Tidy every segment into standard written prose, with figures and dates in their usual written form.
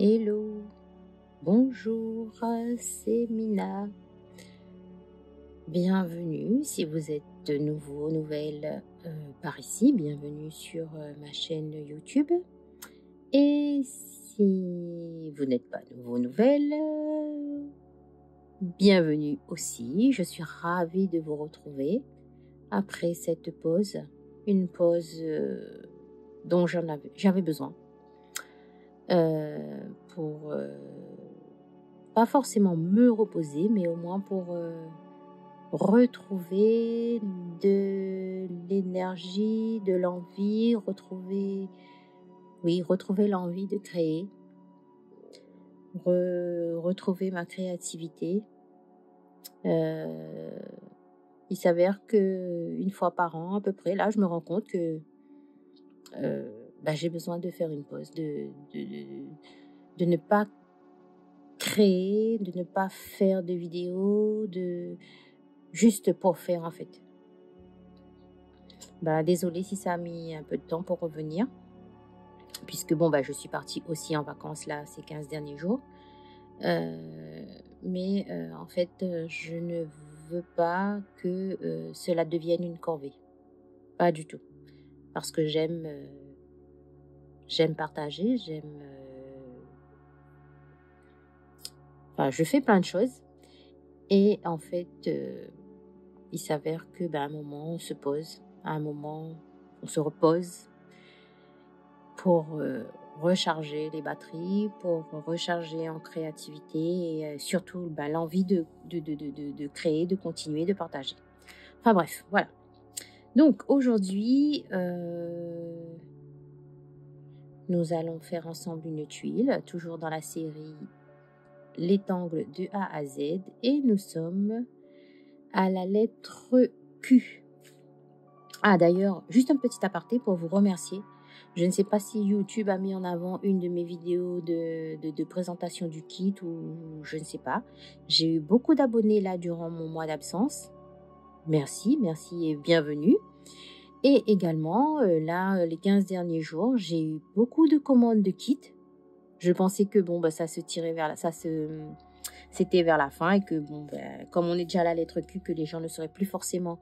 Hello, bonjour, c'est Mina. Bienvenue si vous êtes de nouveau nouvelle par ici, bienvenue sur ma chaîne YouTube. Et si vous n'êtes pas nouveau nouvelle, bienvenue aussi. Je suis ravie de vous retrouver après cette pause, une pause dont j'avais besoin. Pour pas forcément me reposer, mais au moins pour retrouver de l'énergie, de l'envie, retrouver l'envie de créer, retrouver ma créativité. Il s'avère que une fois par an à peu près, là je me rends compte que j'ai besoin de faire une pause, de ne pas créer, de ne pas faire de vidéos, juste pour faire en fait. Désolée si ça a mis un peu de temps pour revenir, puisque je suis partie aussi en vacances là ces 15 derniers jours. Mais en fait, je ne veux pas que cela devienne une corvée. Pas du tout. Parce que j'aime partager, je fais plein de choses. Et en fait, il s'avère que à un moment, on se pose, à un moment, on se repose pour recharger les batteries, pour recharger en créativité et surtout l'envie de créer, de continuer, de partager. Enfin bref, voilà. Donc aujourd'hui, nous allons faire ensemble une tuile, toujours dans la série L'étangle de A à Z, et nous sommes à la lettre Q. Ah d'ailleurs, juste un petit aparté pour vous remercier. Je ne sais pas si YouTube a mis en avant une de mes vidéos de présentation du kit ou je ne sais pas. J'ai eu beaucoup d'abonnés là durant mon mois d'absence. Merci et bienvenue. Et également, là, les 15 derniers jours, j'ai eu beaucoup de commandes de kits. Je pensais que ça se tirait c'était vers la fin et que comme on est déjà à la lettre Q, que les gens ne seraient plus forcément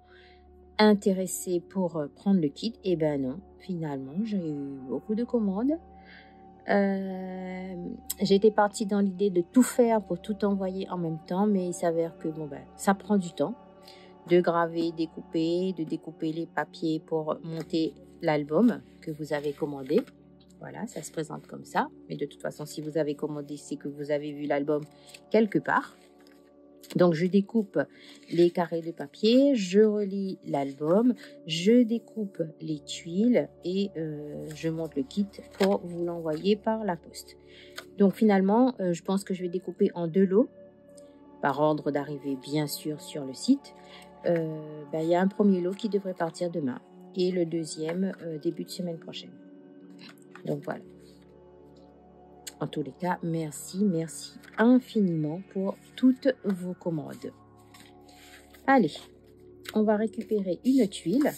intéressés pour prendre le kit. Et non, finalement, j'ai eu beaucoup de commandes. J'étais partie dans l'idée de tout faire pour tout envoyer en même temps, mais il s'avère que ça prend du temps de graver, de découper les papiers pour monter l'album que vous avez commandé. Voilà, ça se présente comme ça. Mais de toute façon, si vous avez commandé, c'est que vous avez vu l'album quelque part. Donc, je découpe les carrés de papier, je relie l'album, je découpe les tuiles et je monte le kit pour vous l'envoyer par la poste. Donc, finalement, je pense que je vais découper en 2 lots, par ordre d'arrivée, bien sûr, sur le site. Il y a un premier lot qui devrait partir demain et le deuxième début de semaine prochaine. Donc voilà. En tous les cas, merci infiniment pour toutes vos commandes. Allez, on va récupérer une tuile,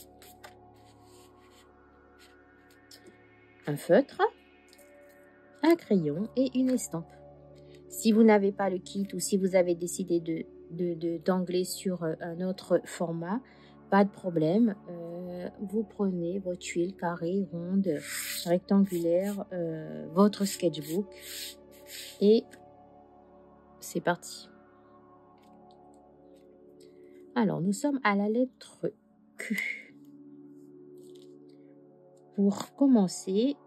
un feutre, un crayon et une estampe. Si vous n'avez pas le kit ou si vous avez décidé d'angler sur un autre format, pas de problème. Vous prenez vos tuiles carrées, rondes, rectangulaires, votre sketchbook et c'est parti. Alors, nous sommes à la lettre Q. Pour commencer,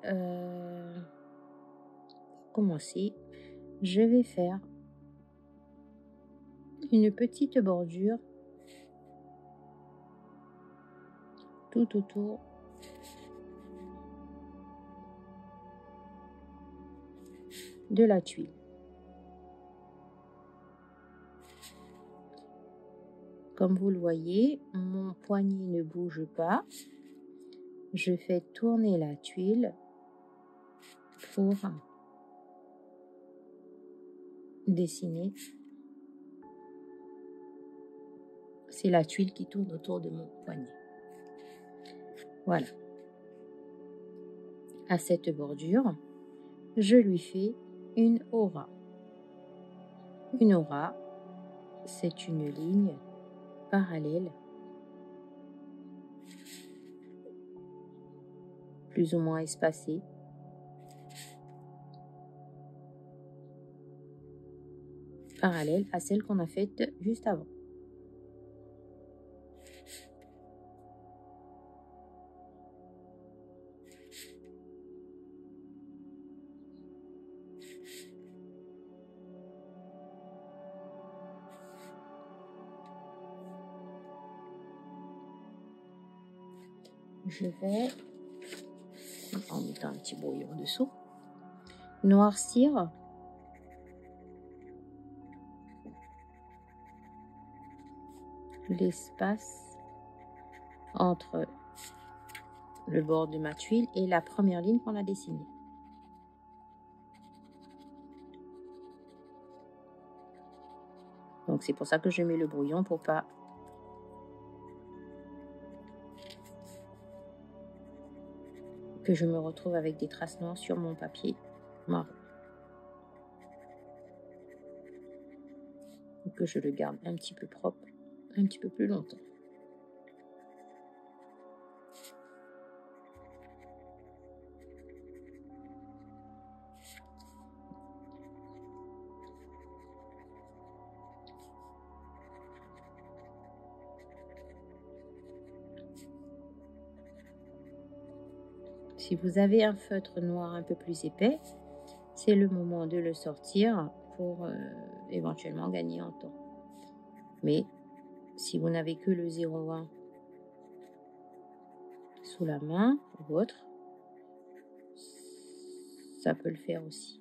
je vais faire une petite bordure tout autour de la tuile. Comme vous le voyez, mon poignet ne bouge pas. Je fais tourner la tuile pour dessiner. C'est la tuile qui tourne autour de mon poignet. Voilà. À cette bordure, je lui fais une aura. Une aura, c'est une ligne parallèle, plus ou moins espacée, parallèle à celle qu'on a faite juste avant. Je vais, en mettant un petit brouillon en dessous, noircir l'espace entre le bord de ma tuile et la première ligne qu'on a dessinée. Donc c'est pour ça que je mets le brouillon pour pas que je me retrouve avec des traces noires sur mon papier marron. Et que je le garde un petit peu propre, un petit peu plus longtemps. Si vous avez un feutre noir un peu plus épais, c'est le moment de le sortir pour éventuellement gagner en temps. Mais si vous n'avez que le 0,1 sous la main ou autre, ça peut le faire aussi.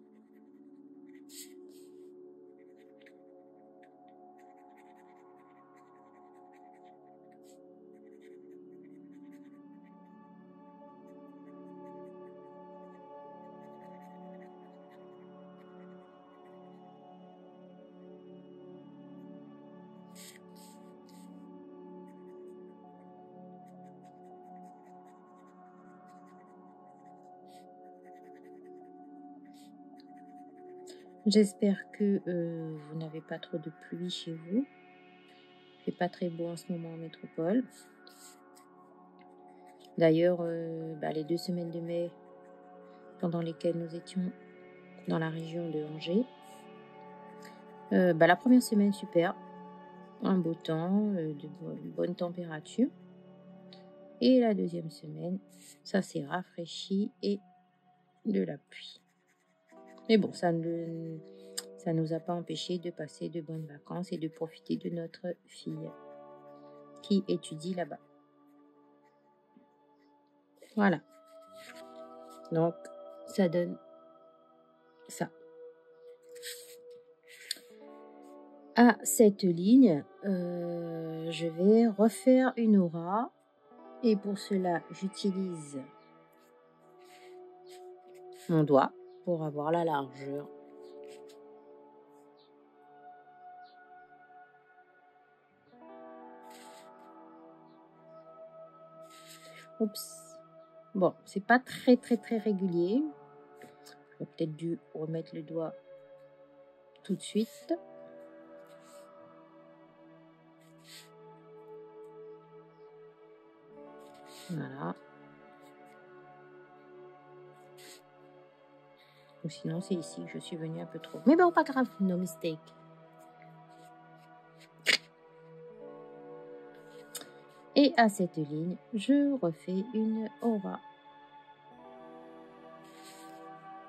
J'espère que vous n'avez pas trop de pluie chez vous. Il fait pas très beau en ce moment en métropole. D'ailleurs, les 2 semaines de mai pendant lesquelles nous étions dans la région de Angers, la première semaine super, un beau temps, de bonne température. Et la deuxième semaine, ça s'est rafraîchi et de la pluie. Mais bon, ça nous a pas empêché de passer de bonnes vacances et de profiter de notre fille qui étudie là-bas. Voilà. Donc, ça donne ça. À cette ligne, je vais refaire une aura. Et pour cela, j'utilise mon doigt pour avoir la largeur. Oups. Bon, c'est pas très régulier. J'aurais peut-être dû remettre le doigt tout de suite. Voilà. Ou sinon, c'est ici que je suis venue un peu trop. Mais bon, pas grave, no mistake. Et à cette ligne, je refais une aura.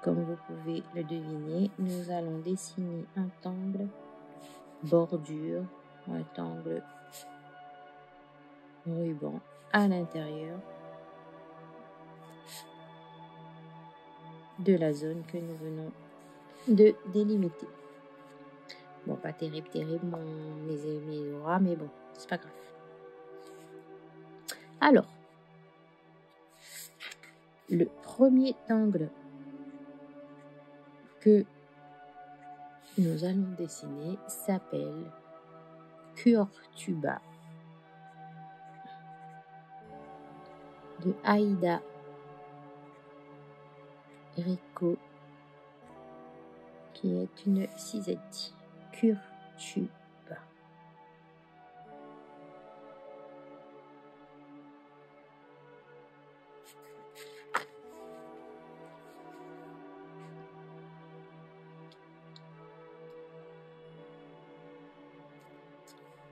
Comme vous pouvez le deviner, nous allons dessiner un angle bordure, un angle ruban à l'intérieur de la zone que nous venons de délimiter. Bon, pas terrible, mes auras, mais bon, c'est pas grave. Alors, le premier angle que nous allons dessiner s'appelle Curtuba de Aida Rico qui est une cisetti curtuba.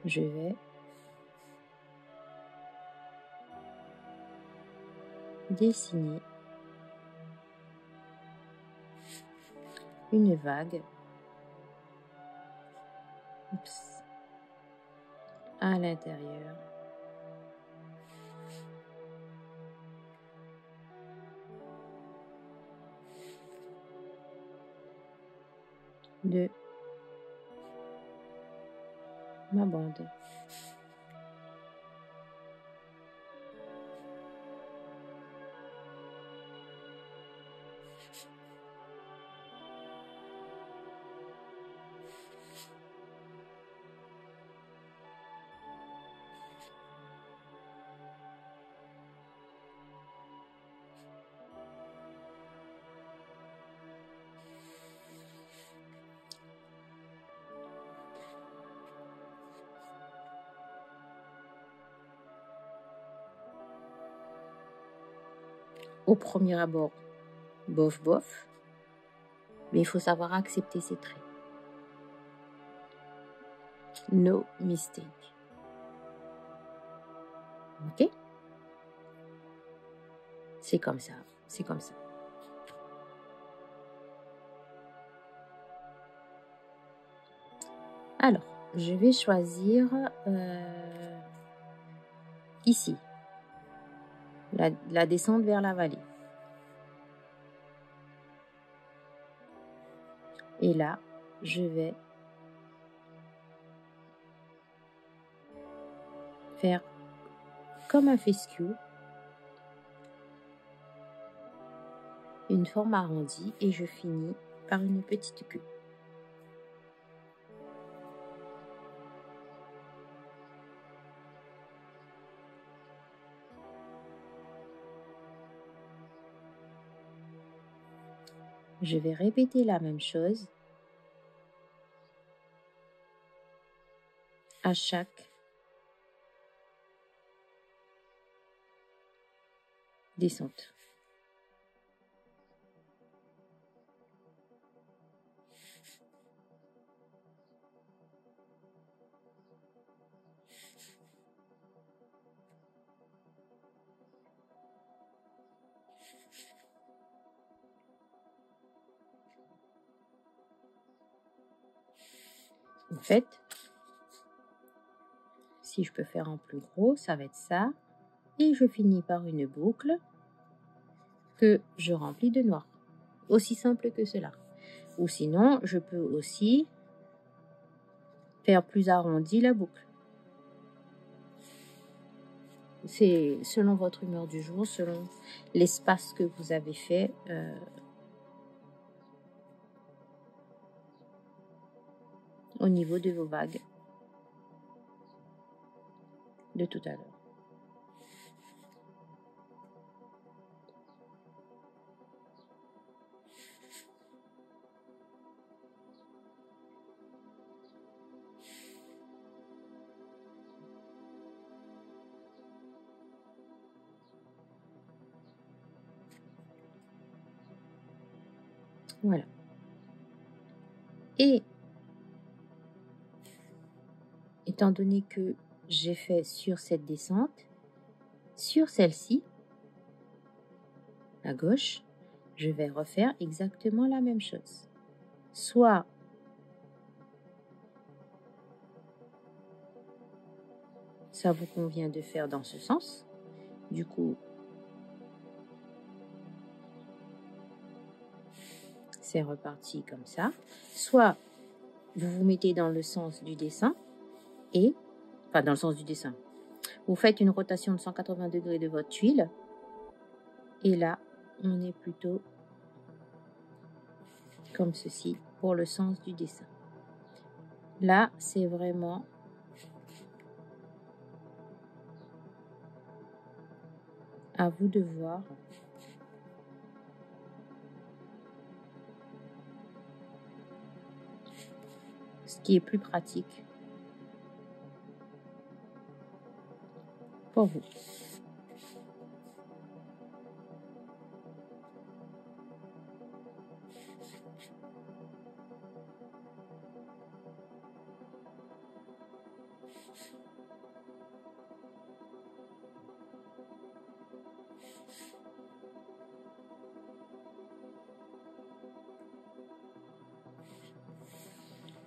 Je vais dessiner une vague à l'intérieur de ma bande. Au premier abord, bof bof, mais il faut savoir accepter ses traits. No mistake. Ok? C'est comme ça, c'est comme ça. Alors, je vais choisir ici, la descente vers la vallée. Et là, je vais faire comme un fescue, une forme arrondie, et je finis par une petite queue. Je vais répéter la même chose à chaque descente. En fait, si je peux faire en plus gros, ça va être ça. Et je finis par une boucle que je remplis de noir. Aussi simple que cela. Ou sinon, je peux aussi faire plus arrondi la boucle. C'est selon votre humeur du jour, selon l'espace que vous avez fait. Au niveau de vos vagues de tout à l'heure. Voilà. Et étant donné que j'ai fait sur cette descente, sur celle-ci, à gauche, je vais refaire exactement la même chose. Soit ça vous convient de faire dans ce sens, du coup, c'est reparti comme ça. Soit vous vous mettez dans le sens du dessin et, enfin dans le sens du dessin, vous faites une rotation de 180 degrés de votre tuile et là, on est plutôt comme ceci pour le sens du dessin. Là, c'est vraiment à vous de voir qui est plus pratique pour vous.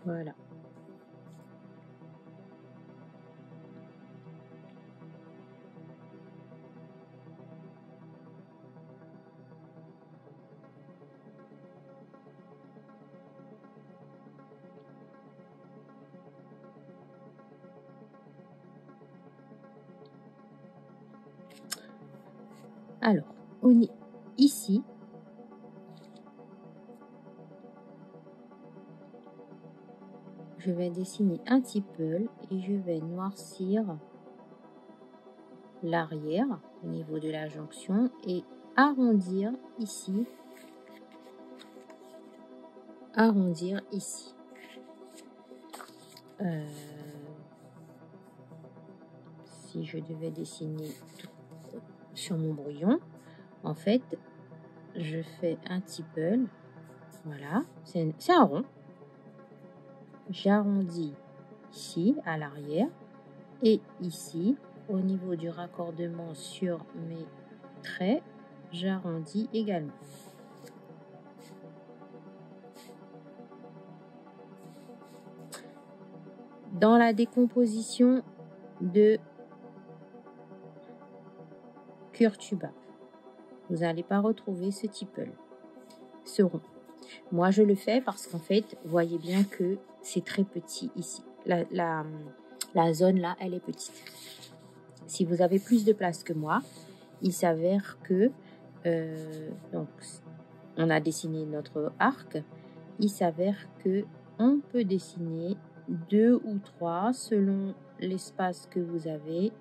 Voilà. Alors, ici, je vais dessiner un petit peu et je vais noircir l'arrière au niveau de la jonction et arrondir ici. Arrondir ici. Si je devais dessiner sur mon brouillon, en fait, je fais un petit peu, voilà, c'est un rond. J'arrondis ici à l'arrière et ici au niveau du raccordement sur mes traits, j'arrondis également. Dans la décomposition de Kurtuba, vous n'allez pas retrouver ce tipeul, ce rond. Moi, je le fais parce qu'en fait, vous voyez bien que c'est très petit ici. La zone là, elle est petite. Si vous avez plus de place que moi, il s'avère que donc on a dessiné notre arc. Il s'avère que on peut dessiner 2 ou 3 selon l'espace que vous avez.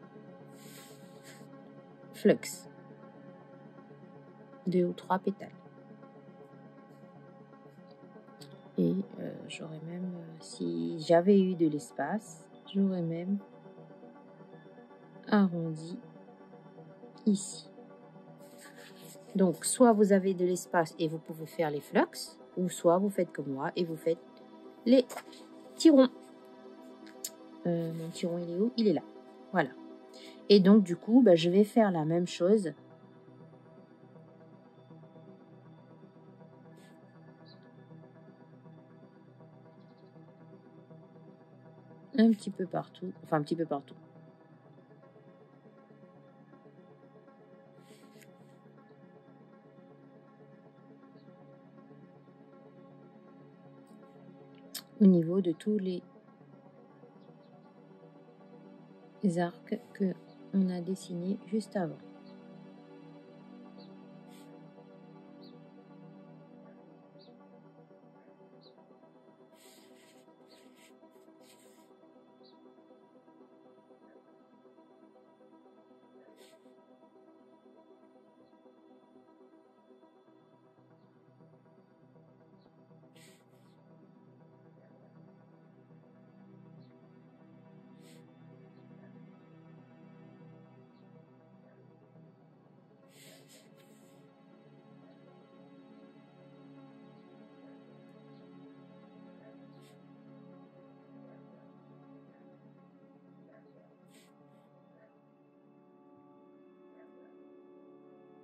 Flux. 2 ou 3 pétales. Et j'aurais même, si j'avais eu de l'espace, j'aurais même arrondi ici. Donc, soit vous avez de l'espace et vous pouvez faire les flux, ou soit vous faites comme moi et vous faites les tirons. Mon tiron, il est où? Il est là. Voilà. Et donc, du coup, bah, je vais faire la même chose. Un petit peu partout. Enfin, un petit peu partout. Au niveau de tous les arcs que on a dessinés juste avant.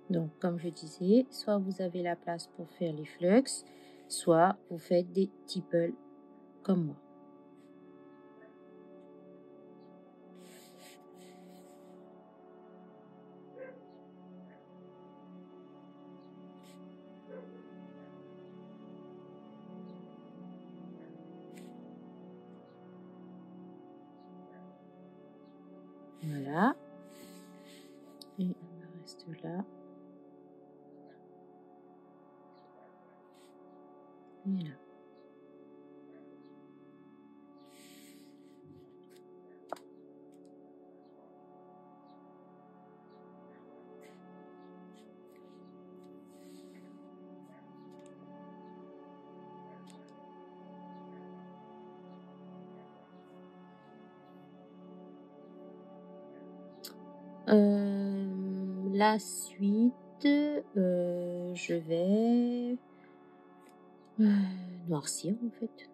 Donc, comme je disais, soit vous avez la place pour faire les flux, soit vous faites des tipples comme moi. Voilà. Et on reste là. Et là. La suite, je vais noircir en fait.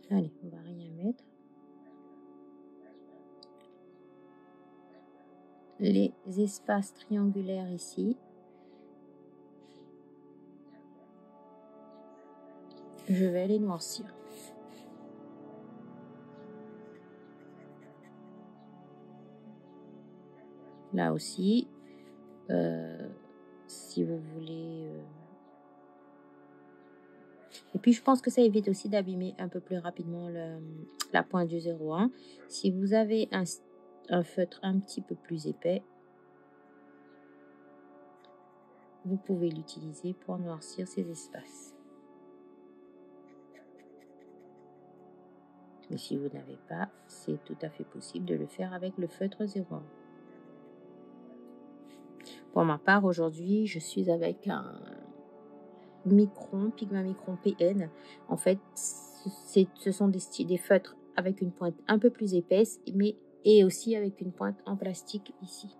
Allez, on va rien mettre. Les espaces triangulaires ici, je vais les noircir. Là aussi, si vous voulez... Et puis, je pense que ça évite aussi d'abîmer un peu plus rapidement la pointe du 01. Si vous avez un feutre un petit peu plus épais, vous pouvez l'utiliser pour noircir ces espaces. Mais si vous n'avez pas, c'est tout à fait possible de le faire avec le feutre 01. Pour ma part, aujourd'hui, je suis avec un Pigment Micron PN. En fait, ce sont des feutres avec une pointe un peu plus épaisse, et aussi avec une pointe en plastique ici.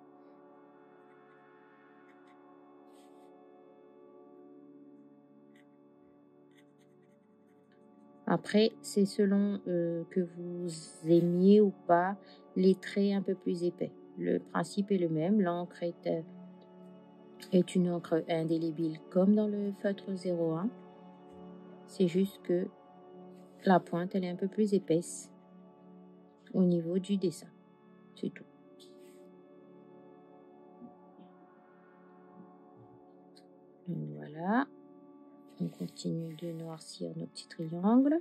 Après, c'est selon que vous aimiez ou pas les traits un peu plus épais. Le principe est le même. L'encre est une encre indélébile comme dans le feutre 01. C'est juste que la pointe, elle est un peu plus épaisse au niveau du dessin. C'est tout. Donc voilà. On continue de noircir nos petits triangles.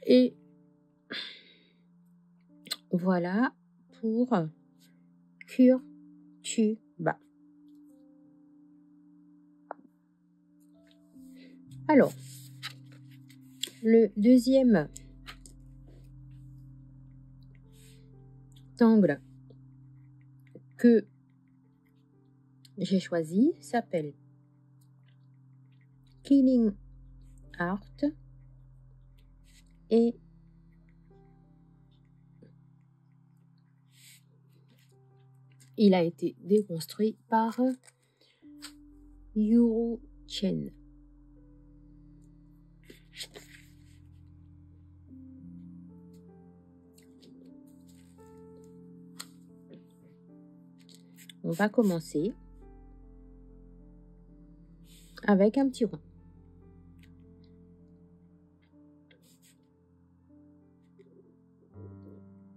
Et voilà pour Curtuba. Alors, le deuxième angle que j'ai choisi s'appelle Killing Art et il a été déconstruit par Yuru Chen. On va commencer avec un petit rond.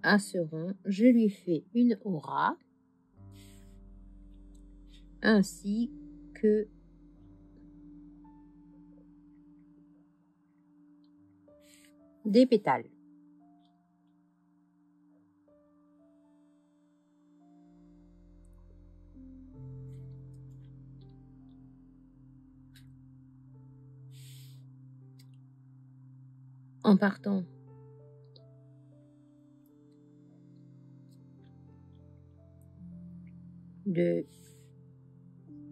À ce rond, je lui fais une aura ainsi que des pétales. En partant de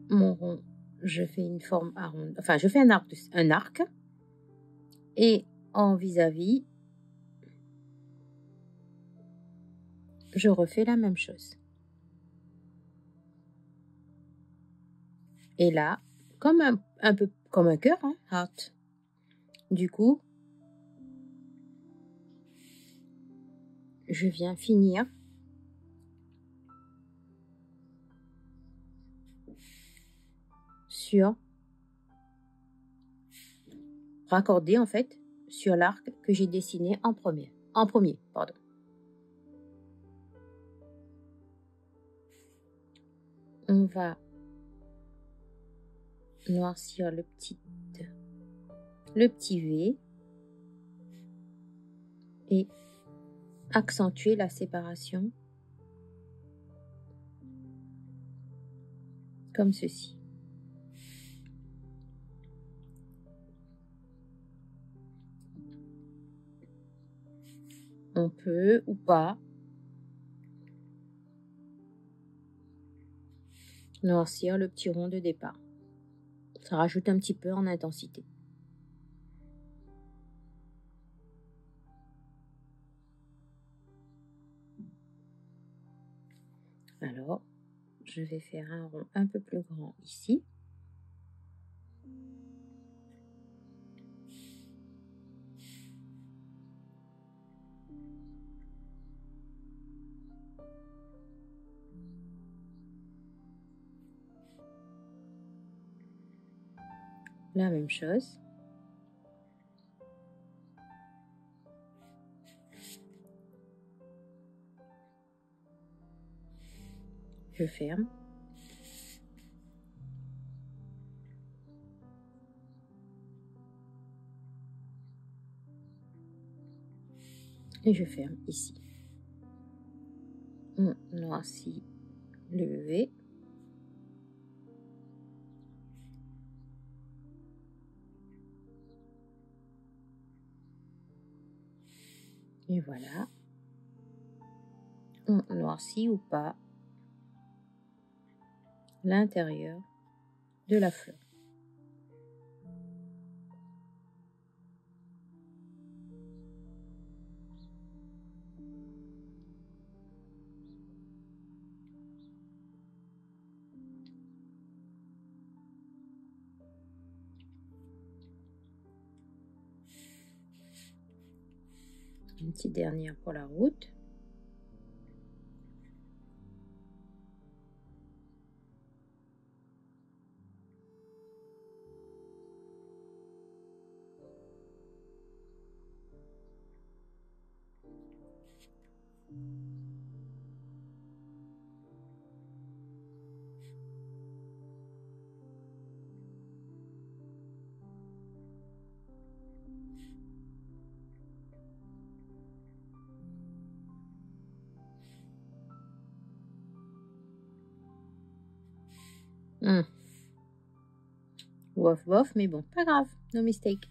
mon rond, je fais une forme arrondie, enfin je fais un arc et en vis-à-vis, je refais la même chose. Et là, comme un peu comme un cœur, hein, heart. Du coup, je viens finir sur raccorder en fait sur l'arc que j'ai dessiné en premier. Pardon. On va noircir le petit V et accentuer la séparation comme ceci. On peut ou pas noircir le petit rond de départ. Ça rajoute un petit peu en intensité. Alors, je vais faire un rond un peu plus grand ici. La même chose. Je ferme. Et je ferme ici. On noircit le V. Et voilà. On noircit ou pas l'intérieur de la fleur. Une petite dernière pour la route. Wof wof, mais bon, pas grave, no mistake.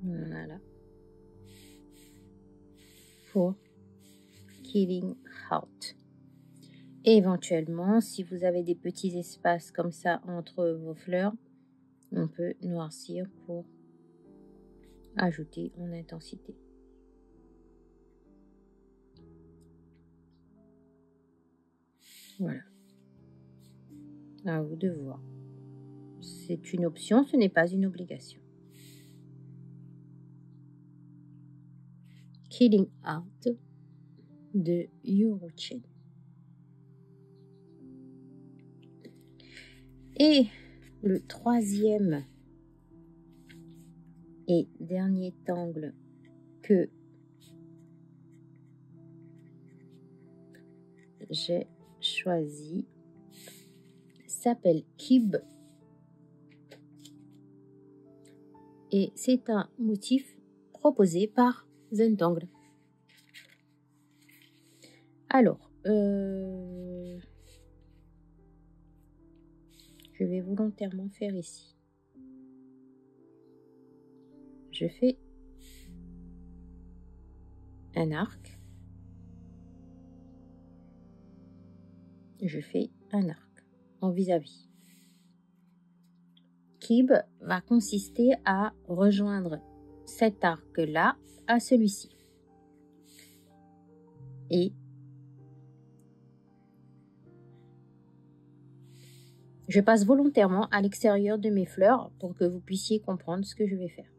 Voilà. Pour Killing Heart. Et éventuellement, si vous avez des petits espaces comme ça entre vos fleurs, on peut noircir pour ajouter en intensité. Voilà. À vous de voir. C'est une option, ce n'est pas une obligation. Killing Heart de Yuruchen. Et le troisième et dernier tangle que j'ai choisi s'appelle Kib. Et c'est un motif proposé par Zentangle. Alors, je vais volontairement faire ici. Je fais un arc. Je fais un arc en vis-à-vis. Kib va consister à rejoindre cet arc-là à celui-ci. Et Je passe volontairement à l'extérieur de mes fleurs pour que vous puissiez comprendre ce que je vais faire.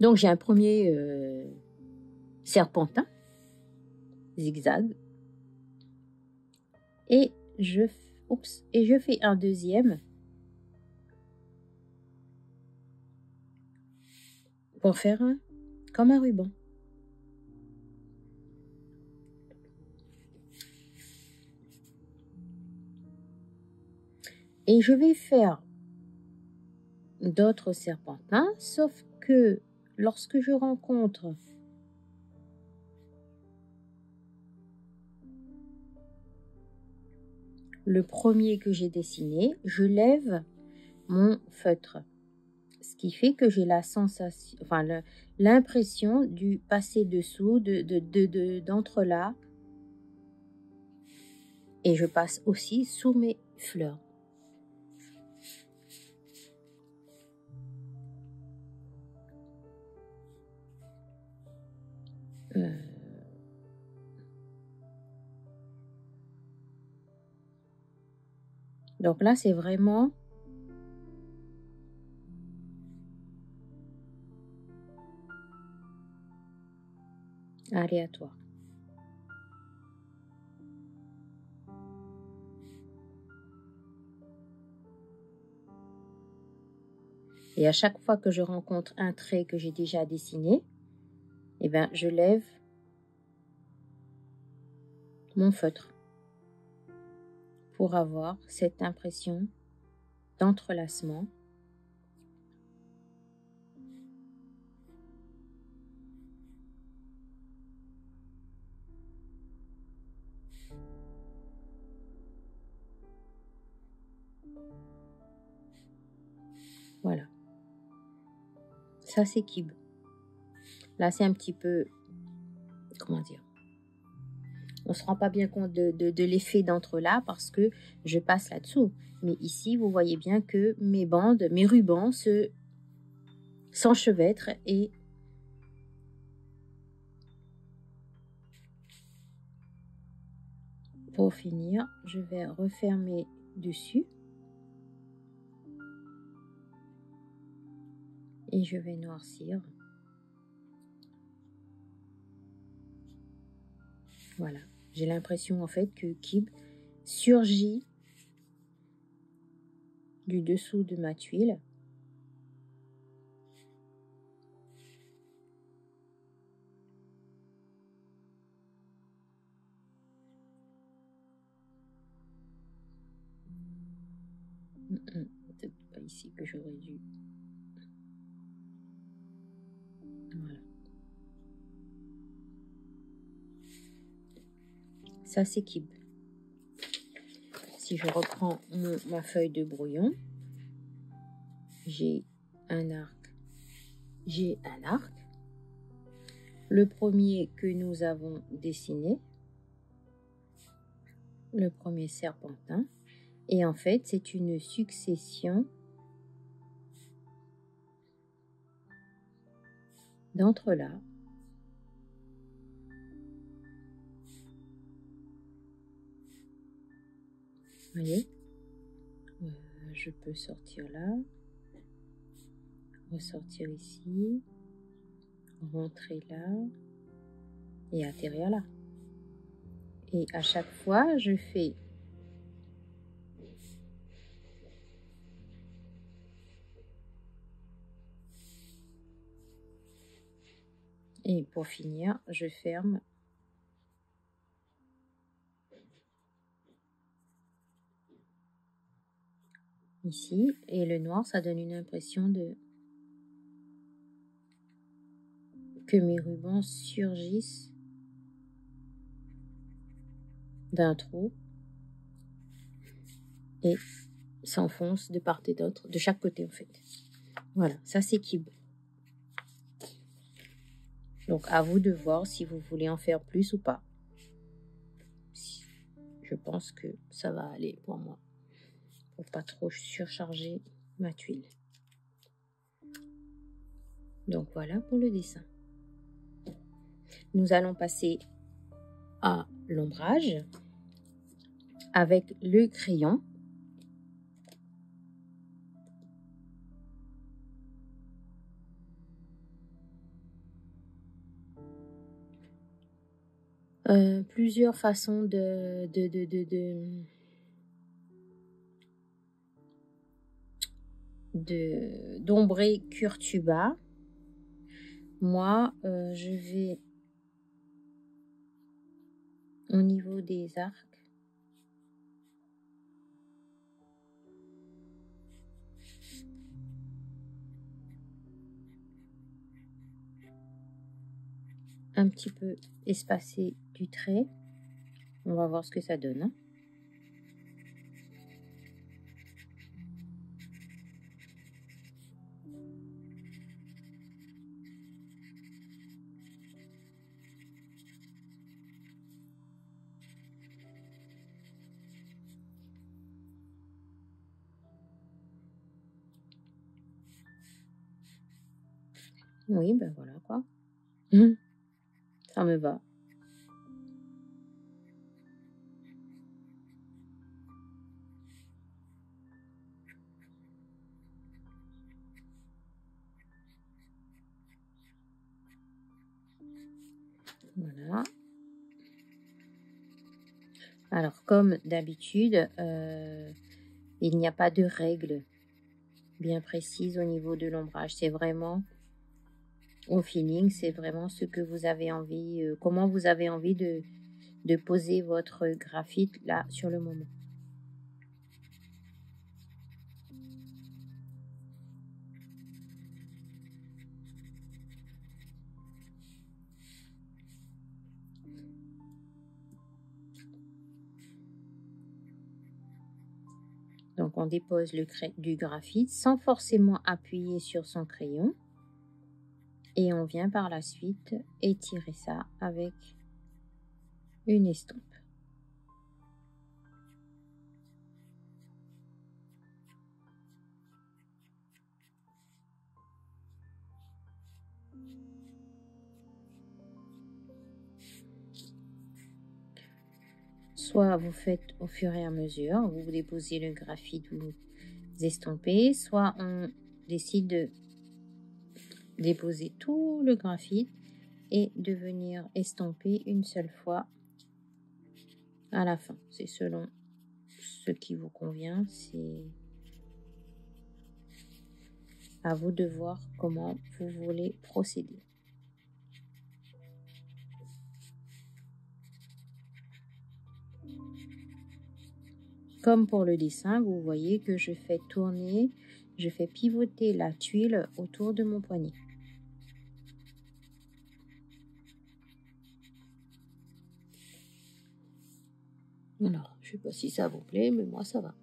Donc, j'ai un premier serpentin, zigzag, et je fais un deuxième pour faire comme un ruban. Et je vais faire d'autres serpentins, sauf que lorsque je rencontre le premier que j'ai dessiné, je lève mon feutre. Ce qui fait que j'ai la sensation, enfin l'impression du passer dessous, d'entre-là. Et je passe aussi sous mes fleurs. Donc là, c'est vraiment aléatoire. Et à chaque fois que je rencontre un trait que j'ai déjà dessiné, eh ben, je lève mon feutre pour avoir cette impression d'entrelacement. Voilà. Ça, c'est Kib. Là, c'est un petit peu, comment dire, on ne se rend pas bien compte de l'effet d'entre-là parce que je passe là-dessous. Mais ici, vous voyez bien que mes bandes, mes rubans s'enchevêtrent et pour finir, je vais refermer dessus et je vais noircir. Voilà, j'ai l'impression en fait que Kib surgit du dessous de ma tuile. Peut-être pas ici que j'aurais dû. Voilà. Ça, c'est Kib. Si je reprends ma feuille de brouillon, j'ai un arc. J'ai un arc. Le premier que nous avons dessiné, le premier serpentin. Et en fait, c'est une succession d'entrelacs. Vous voyez, je peux sortir là, ressortir ici, rentrer là et atterrir là. Et à chaque fois, je fais et pour finir, je ferme ici et le noir, ça donne une impression que mes rubans surgissent d'un trou et s'enfoncent de part et d'autre, de chaque côté en fait. Voilà, ça c'est Kib. Donc à vous de voir si vous voulez en faire plus ou pas. Je pense que ça va aller pour moi, pour pas trop surcharger ma tuile. Donc voilà pour le dessin. Nous allons passer à l'ombrage avec le crayon. plusieurs façons d'ombrer Curtuba. Moi, je vais au niveau des arcs. Un petit peu espacer du trait. On va voir ce que ça donne. Hein. Oui, ben voilà quoi. Ça me va. Voilà. Alors, comme d'habitude, il n'y a pas de règle bien précise au niveau de l'ombrage. C'est vraiment au feeling, c'est vraiment ce que vous avez envie, comment vous avez envie de poser votre graphite là sur le moment. Donc, on dépose du graphite sans forcément appuyer sur son crayon. Et on vient par la suite étirer ça avec une estompe. Soit vous faites au fur et à mesure, vous déposez le graphite, vous estompez, soit on décide de déposer tout le graphite et de venir estomper une seule fois à la fin. C'est selon ce qui vous convient, c'est à vous de voir comment vous voulez procéder. Comme pour le dessin, vous voyez que je fais tourner, je fais pivoter la tuile autour de mon poignet. Alors, je ne sais pas si ça vous plaît, mais moi ça va.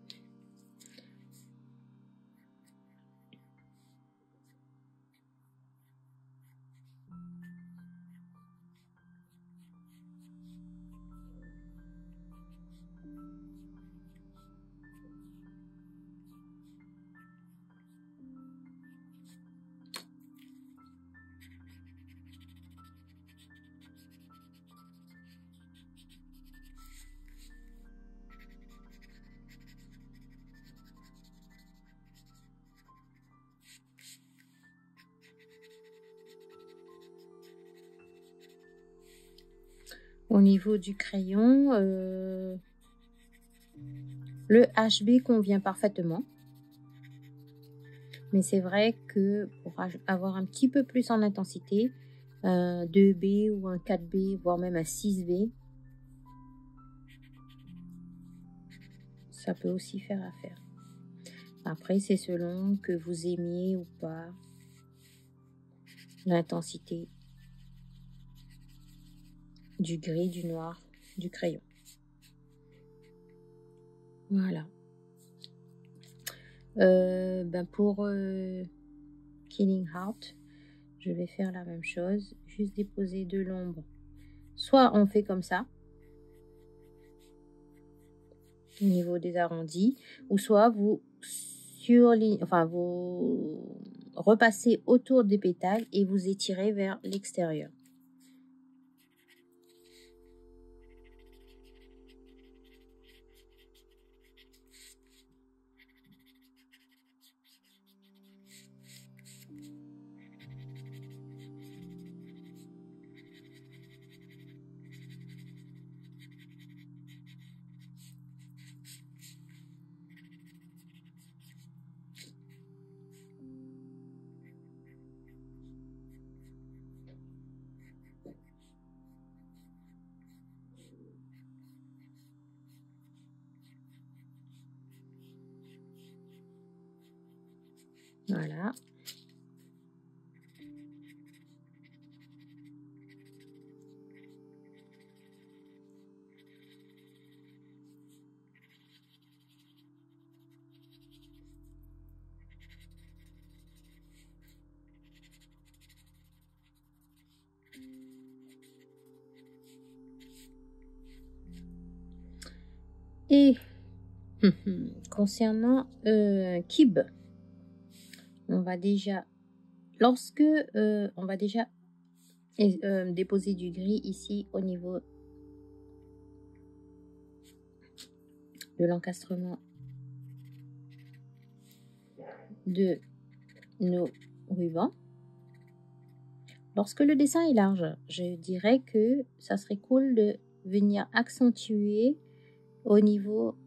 Au niveau du crayon, le HB convient parfaitement. Mais c'est vrai que pour avoir un petit peu plus en intensité, un 2B ou un 4B, voire même un 6B, ça peut aussi faire affaire. Après, c'est selon que vous aimiez ou pas l'intensité du gris, du noir, du crayon. Voilà. Pour Killing Heart, je vais faire la même chose, juste déposer de l'ombre. Soit on fait comme ça, au niveau des arrondis, ou soit vous vous repassez autour des pétales et vous étirez vers l'extérieur. Voilà. Et concernant Kib, on va déjà, lorsque on va déjà déposer du gris ici au niveau de l'encastrement de nos rubans. Lorsque le dessin est large, je dirais que ça serait cool de venir accentuer au niveau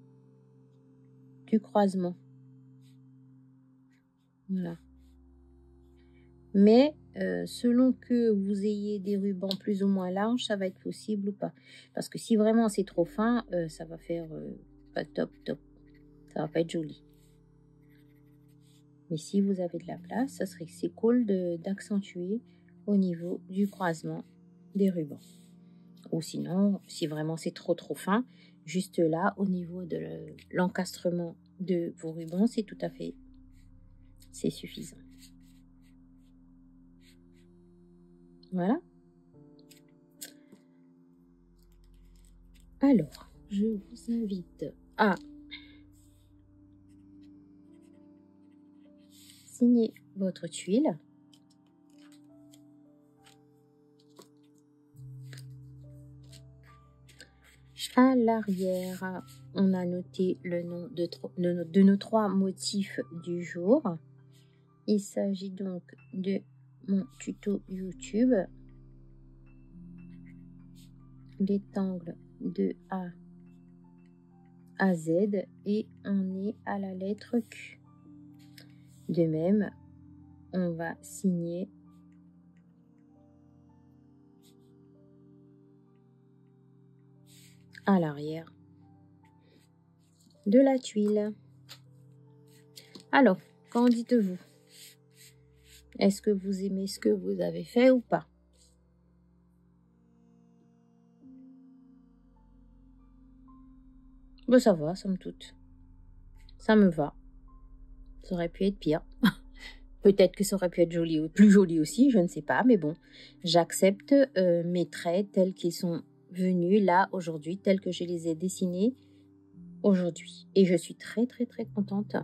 du croisement. Voilà. Mais selon que vous ayez des rubans plus ou moins larges, ça va être possible ou pas. Parce que si vraiment c'est trop fin, ça va faire pas top. Ça va pas être joli. Mais si vous avez de la place, ça serait c'est cool d'accentuer au niveau du croisement des rubans. Ou sinon, si vraiment c'est trop fin, juste là, au niveau de l'encastrement de vos rubans, c'est tout à fait, c'est suffisant. Voilà. Alors, je vous invite à signer votre tuile. À l'arrière, on a noté le nom de nos 3 motifs du jour. Il s'agit donc de mon tuto YouTube, rectangle de A à Z, et on est à la lettre Q. De même, on va signer à l'arrière de la tuile. Alors, qu'en dites-vous? Est-ce que vous aimez ce que vous avez fait ou pas? Ben, ça va, somme toute. Ça me va. Ça aurait pu être pire. Peut-être que ça aurait pu être joli, plus joli aussi, je ne sais pas. Mais bon, j'accepte mes traits tels qu'ils sont venus là aujourd'hui, tels que je les ai dessinés aujourd'hui. Et je suis très contente.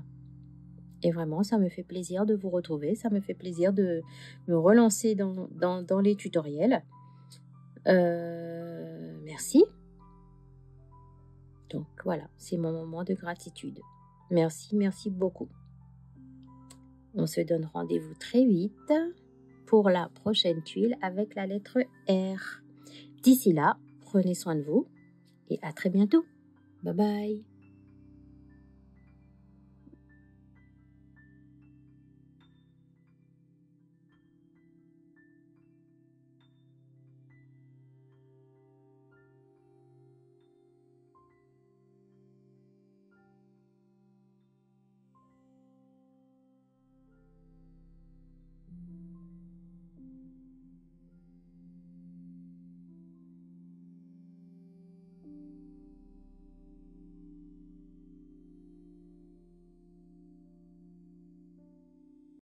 Et vraiment, ça me fait plaisir de vous retrouver. Ça me fait plaisir de me relancer dans les tutoriels. Merci. Donc voilà, c'est mon moment de gratitude. Merci beaucoup. On se donne rendez-vous très vite pour la prochaine tuile avec la lettre R. D'ici là, prenez soin de vous et à très bientôt. Bye bye.